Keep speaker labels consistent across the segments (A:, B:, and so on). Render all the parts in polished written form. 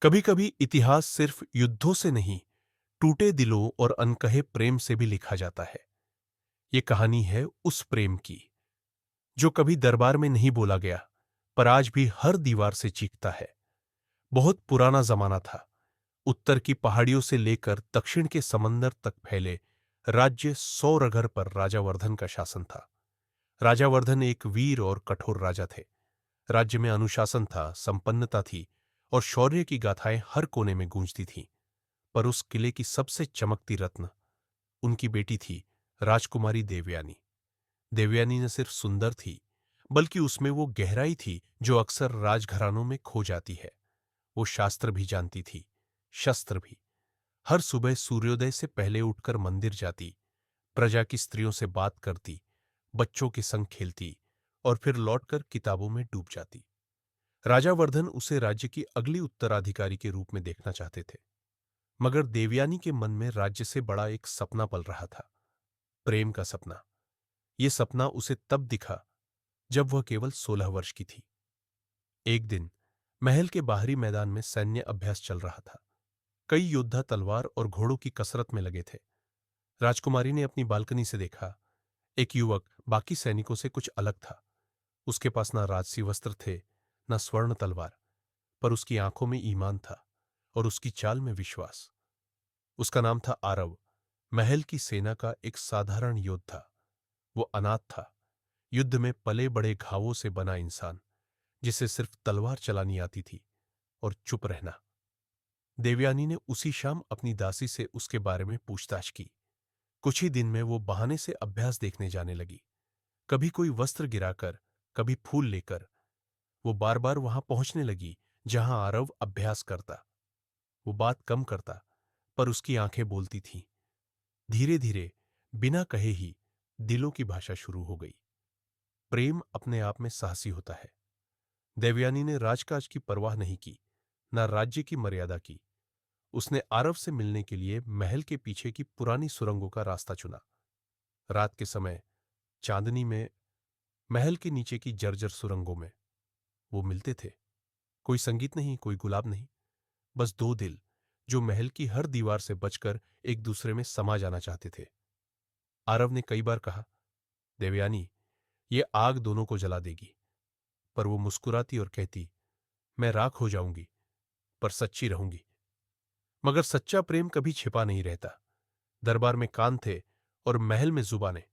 A: कभी कभी इतिहास सिर्फ युद्धों से नहीं, टूटे दिलों और अनकहे प्रेम से भी लिखा जाता है। ये कहानी है उस प्रेम की जो कभी दरबार में नहीं बोला गया, पर आज भी हर दीवार से चीखता है। बहुत पुराना जमाना था। उत्तर की पहाड़ियों से लेकर दक्षिण के समंदर तक फैले राज्य सौरघर पर राजावर्धन का शासन था। राजावर्धन एक वीर और कठोर राजा थे। राज्य में अनुशासन था, संपन्नता थी और शौर्य की गाथाएं हर कोने में गूंजती थीं। पर उस किले की सबसे चमकती रत्न उनकी बेटी थी, राजकुमारी देवयानी। देवयानी न सिर्फ सुंदर थी, बल्कि उसमें वो गहराई थी जो अक्सर राजघरानों में खो जाती है। वो शास्त्र भी जानती थी, शस्त्र भी। हर सुबह सूर्योदय से पहले उठकर मंदिर जाती, प्रजा की स्त्रियों से बात करती, बच्चों के संग खेलती और फिर लौटकर किताबों में डूब जाती। राजावर्धन उसे राज्य की अगली उत्तराधिकारी के रूप में देखना चाहते थे। मगर देवयानी के मन में राज्य से बड़ा एक सपना पल रहा था, प्रेम का सपना। यह सपना उसे तब दिखा जब वह केवल 16 वर्ष की थी। एक दिन महल के बाहरी मैदान में सैन्य अभ्यास चल रहा था। कई योद्धा तलवार और घोड़ों की कसरत में लगे थे। राजकुमारी ने अपनी बालकनी से देखा, एक युवक बाकी सैनिकों से कुछ अलग था। उसके पास ना राजसी वस्त्र थे, न स्वर्ण तलवार, पर उसकी आंखों में ईमान था और उसकी चाल में विश्वास। उसका नाम था आरव, महल की सेना का एक साधारण योद्धा। वो अनाथ था, युद्ध में पले बड़े घावों से बना इंसान, जिसे सिर्फ तलवार चलानी आती थी और चुप रहना। देवयानी ने उसी शाम अपनी दासी से उसके बारे में पूछताछ की। कुछ ही दिन में वो बहाने से अभ्यास देखने जाने लगी। कभी कोई वस्त्र गिराकर, कभी फूल लेकर। वो बार बार वहां पहुंचने लगी जहां आरव अभ्यास करता। वो बात कम करता, पर उसकी आंखें बोलती थीं। धीरे धीरे, बिना कहे ही, दिलों की भाषा शुरू हो गई। प्रेम अपने आप में साहसी होता है। देवयानी ने राजकाज की परवाह नहीं की, न राज्य की मर्यादा की। उसने आरव से मिलने के लिए महल के पीछे की पुरानी सुरंगों का रास्ता चुना। रात के समय चांदनी में महल के नीचे की जर्जर सुरंगों में वो मिलते थे। कोई संगीत नहीं, कोई गुलाब नहीं, बस दो दिल जो महल की हर दीवार से बचकर एक दूसरे में समा जाना चाहते थे। आरव ने कई बार कहा, देवयानी, ये आग दोनों को जला देगी। पर वो मुस्कुराती और कहती, मैं राख हो जाऊंगी, पर सच्ची रहूंगी। मगर सच्चा प्रेम कभी छिपा नहीं रहता। दरबार में कान थे और महल में जुबानें।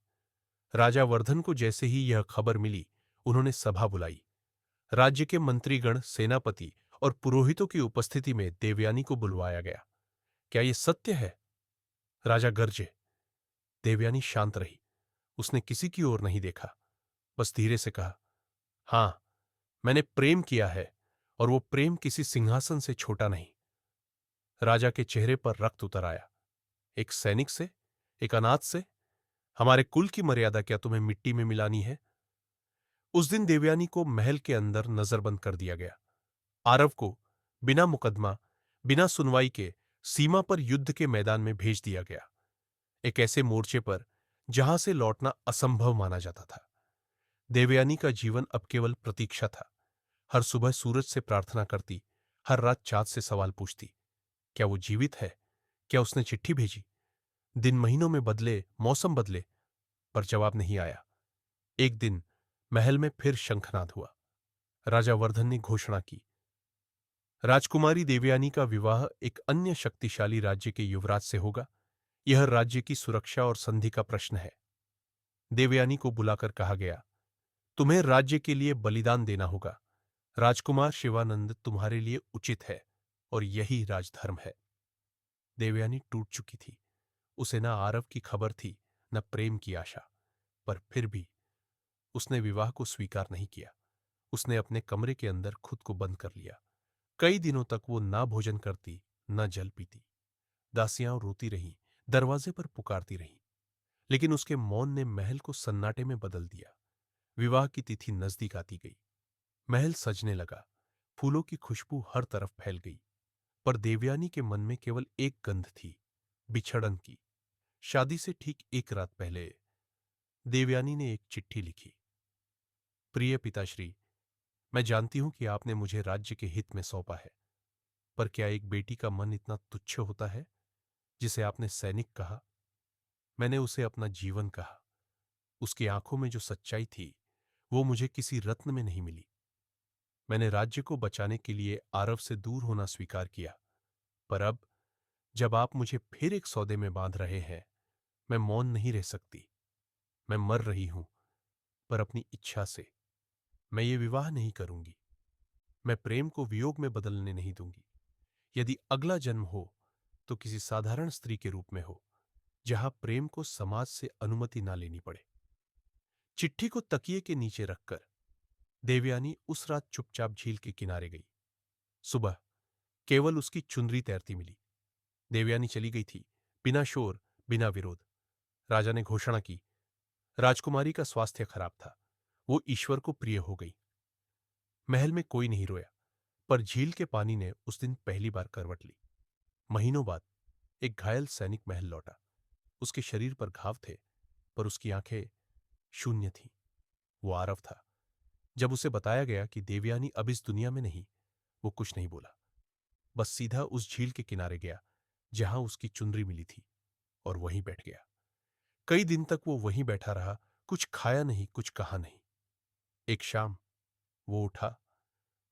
A: राजा वर्धन को जैसे ही यह खबर मिली, उन्होंने सभा बुलाई। राज्य के मंत्रीगण, सेनापति और पुरोहितों की उपस्थिति में देवयानी को बुलवाया गया। क्या यह सत्य है? राजा गरजे। देवयानी शांत रही। उसने किसी की ओर नहीं देखा, बस धीरे से कहा, हां, मैंने प्रेम किया है, और वो प्रेम किसी सिंहासन से छोटा नहीं। राजा के चेहरे पर रक्त उतर आया। एक सैनिक से, एक अनाथ से? हमारे कुल की मर्यादा क्या तुम्हें मिट्टी में मिलानी है? उस दिन देवयानी को महल के अंदर नजरबंद कर दिया गया। आरव को बिना मुकदमा, बिना सुनवाई के सीमा पर युद्ध के मैदान में भेज दिया गया। एक ऐसे मोर्चे पर जहां से लौटना असंभव माना जाता था। देवयानी का जीवन अब केवल प्रतीक्षा था। हर सुबह सूरज से प्रार्थना करती, हर रात चाँद से सवाल पूछती, क्या वो जीवित है? क्या उसने चिट्ठी भेजी? दिन महीनों में बदले, मौसम बदले, पर जवाब नहीं आया। एक दिन महल में फिर शंखनाद हुआ। राजा वर्धन ने घोषणा की, राजकुमारी देवयानी का विवाह एक अन्य शक्तिशाली राज्य के युवराज से होगा। यह राज्य की सुरक्षा और संधि का प्रश्न है। देवयानी को बुलाकर कहा गया, तुम्हें राज्य के लिए बलिदान देना होगा। राजकुमार शिवानंद तुम्हारे लिए उचित है, और यही राजधर्म है। देवयानी टूट चुकी थी। उसे न आरव की खबर थी, न प्रेम की आशा। पर फिर भी उसने विवाह को स्वीकार नहीं किया। उसने अपने कमरे के अंदर खुद को बंद कर लिया। कई दिनों तक वो ना भोजन करती, न जल पीती। दासियां रोती रहीं, दरवाजे पर पुकारती रहीं, लेकिन उसके मौन ने महल को सन्नाटे में बदल दिया। विवाह की तिथि नजदीक आती गई। महल सजने लगा। फूलों की खुशबू हर तरफ फैल गई। पर देवयानी के मन में केवल एक गंध थी, बिछड़न की। शादी से ठीक एक रात पहले देवयानी ने एक चिट्ठी लिखी। प्रिय पिताश्री, मैं जानती हूं कि आपने मुझे राज्य के हित में सौंपा है, पर क्या एक बेटी का मन इतना तुच्छ होता है? जिसे आपने सैनिक कहा, मैंने उसे अपना जीवन कहा। उसकी आंखों में जो सच्चाई थी, वो मुझे किसी रत्न में नहीं मिली। मैंने राज्य को बचाने के लिए आरव से दूर होना स्वीकार किया, पर अब जब आप मुझे फिर एक सौदे में बांध रहे हैं, मैं मौन नहीं रह सकती। मैं मर रही हूं, पर अपनी इच्छा से। मैं ये विवाह नहीं करूंगी। मैं प्रेम को वियोग में बदलने नहीं दूंगी। यदि अगला जन्म हो, तो किसी साधारण स्त्री के रूप में हो, जहां प्रेम को समाज से अनुमति ना लेनी पड़े। चिट्ठी को तकिए के नीचे रखकर देवयानी उस रात चुपचाप झील के किनारे गई। सुबह केवल उसकी चुनरी तैरती मिली। देवयानी चली गई थी, बिना शोर, बिना विरोध। राजा ने घोषणा की, राजकुमारी का स्वास्थ्य खराब था, वो ईश्वर को प्रिय हो गई। महल में कोई नहीं रोया, पर झील के पानी ने उस दिन पहली बार करवट ली। महीनों बाद एक घायल सैनिक महल लौटा। उसके शरीर पर घाव थे, पर उसकी आंखें शून्य थीं। वो आरव था। जब उसे बताया गया कि देवयानी अब इस दुनिया में नहीं, वो कुछ नहीं बोला। बस सीधा उस झील के किनारे गया जहां उसकी चुनरी मिली थी, और वहीं बैठ गया। कई दिन तक वो वहीं बैठा रहा, कुछ खाया नहीं, कुछ कहा नहीं। एक शाम वो उठा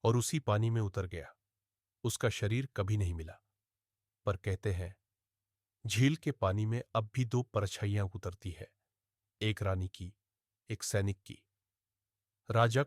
A: और उसी पानी में उतर गया। उसका शरीर कभी नहीं मिला, पर कहते हैं झील के पानी में अब भी दो परछाइयां उतरती है, एक रानी की, एक सैनिक की। राजा